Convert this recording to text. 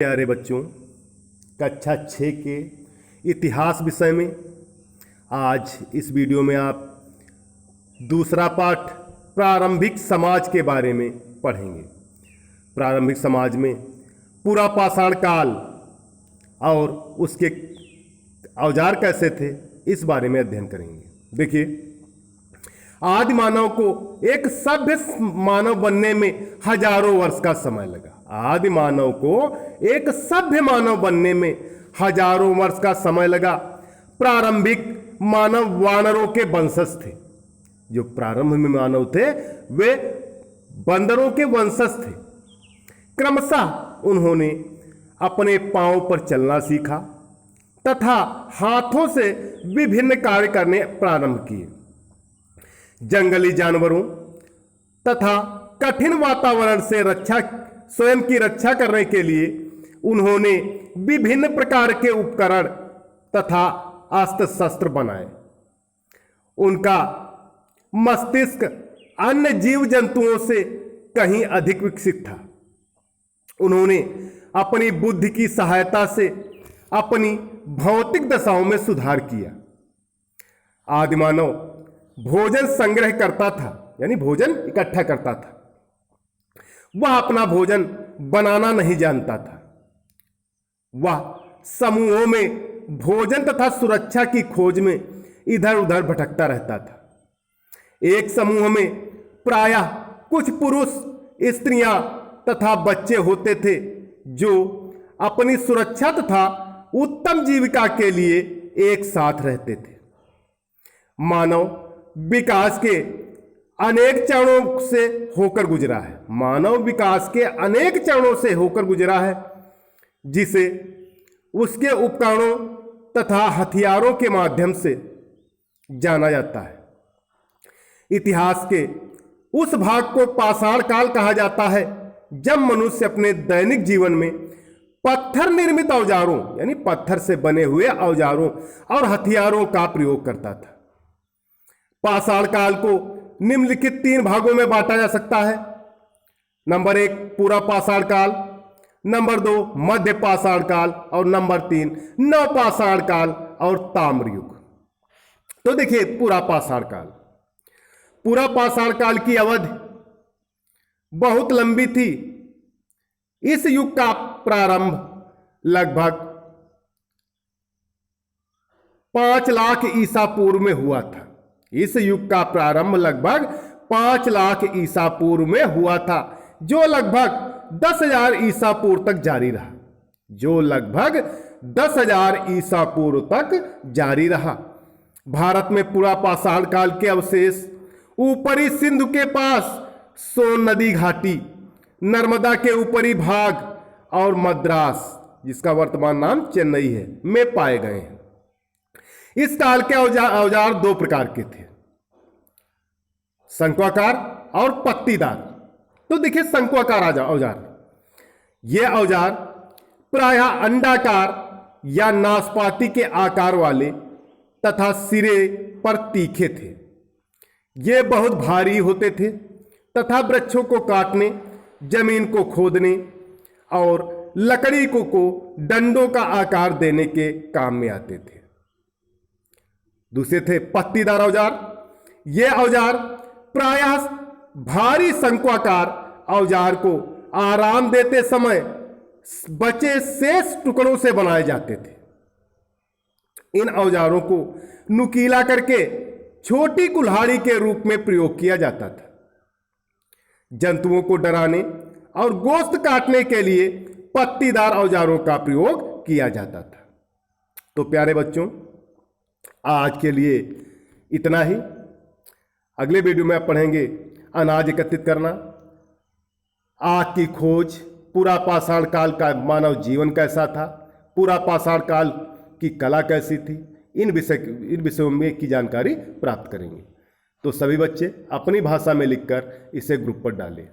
प्यारे बच्चों, कक्षा 6 के इतिहास विषय में आज इस वीडियो में आप दूसरा पाठ प्रारंभिक समाज के बारे में पढ़ेंगे। प्रारंभिक समाज में पूरा पाषाण काल और उसके औजार कैसे थे, इस बारे में अध्ययन करेंगे। देखिए, आदि मानव को एक सभ्य मानव बनने में हजारों वर्ष का समय लगा। आदि मानव को एक सभ्य मानव बनने में हजारों वर्ष का समय लगा। प्रारंभिक मानव वानरों के वंशज थे। जो प्रारंभ में मानव थे वे बंदरों के वंशज थे। क्रमशः उन्होंने अपने पांव पर चलना सीखा तथा हाथों से विभिन्न कार्य करने प्रारंभ किए। जंगली जानवरों तथा कठिन वातावरण से स्वयं की रक्षा करने के लिए उन्होंने विभिन्न प्रकार के उपकरण तथा अस्त्र शस्त्र बनाए। उनका मस्तिष्क अन्य जीव जंतुओं से कहीं अधिक विकसित था। उन्होंने अपनी बुद्धि की सहायता से अपनी भौतिक दशाओं में सुधार किया। आदिमानव भोजन संग्रह करता था, यानी भोजन इकट्ठा करता था। वह अपना भोजन बनाना नहीं जानता था। वह समूहों में भोजन तथा सुरक्षा की खोज में इधर उधर भटकता रहता था। एक समूह में प्रायः कुछ पुरुष, स्त्रियां तथा बच्चे होते थे जो अपनी सुरक्षा तथा उत्तम जीविका के लिए एक साथ रहते थे। मानव विकास के अनेक चरणों से होकर गुजरा है। मानव विकास के अनेक चरणों से होकर गुजरा है, जिसे उसके उपकरणों तथा हथियारों के माध्यम से जाना जाता है। इतिहास के उस भाग को पाषाण काल कहा जाता है जब मनुष्य अपने दैनिक जीवन में पत्थर निर्मित औजारों, यानी पत्थर से बने हुए औजारों और हथियारों का प्रयोग करता था। पाषाण काल को निम्नलिखित 3 भागों में बांटा जा सकता है। नंबर 1 पूरा पाषाण काल, नंबर 2 मध्य पाषाण काल और नंबर 3 नव पाषाण काल और ताम्र युग। तो देखिए, पूरा पाषाण काल। पूरा पाषाण काल की अवधि बहुत लंबी थी। इस युग का प्रारंभ लगभग 5 लाख ईसा पूर्व में हुआ था। इस युग का प्रारंभ लगभग 5 लाख ईसा पूर्व में हुआ था, जो लगभग 10,000 ईसा पूर्व तक जारी रहा। जो लगभग 10,000 ईसा पूर्व तक जारी रहा। भारत में पूरा पाषाण काल के अवशेष ऊपरी सिंधु के पास सोन नदी घाटी, नर्मदा के ऊपरी भाग और मद्रास, जिसका वर्तमान नाम चेन्नई है, में पाए गए हैं। इस काल के औजार 2 प्रकार के थे, शंक्वाकार और पत्तीदार। तो देखिए, शंक्वाकार औजार, ये औजार प्रायः अंडाकार या नाशपाती के आकार वाले तथा सिरे पर तीखे थे। ये बहुत भारी होते थे तथा वृक्षों को काटने, जमीन को खोदने और लकड़ी को डंडों का आकार देने के काम में आते थे। दूसरे थे पत्तीदार औजार। ये औजार प्रायः भारी शंक्वाकार औजार को आराम देते समय बचे शेष टुकड़ों से बनाए जाते थे। इन औजारों को नुकीला करके छोटी कुल्हाड़ी के रूप में प्रयोग किया जाता था। जंतुओं को डराने और गोश्त काटने के लिए पत्तीदार औजारों का प्रयोग किया जाता था। तो प्यारे बच्चों, आज के लिए इतना ही। अगले वीडियो में आप पढ़ेंगे अनाज एकत्रित करना, आग की खोज, पूरा पाषाण काल का मानव जीवन कैसा था, पूरा पाषाण काल की कला कैसी थी। इन विषयों में की जानकारी प्राप्त करेंगे। तो सभी बच्चे अपनी भाषा में लिखकर इसे ग्रुप पर डालें।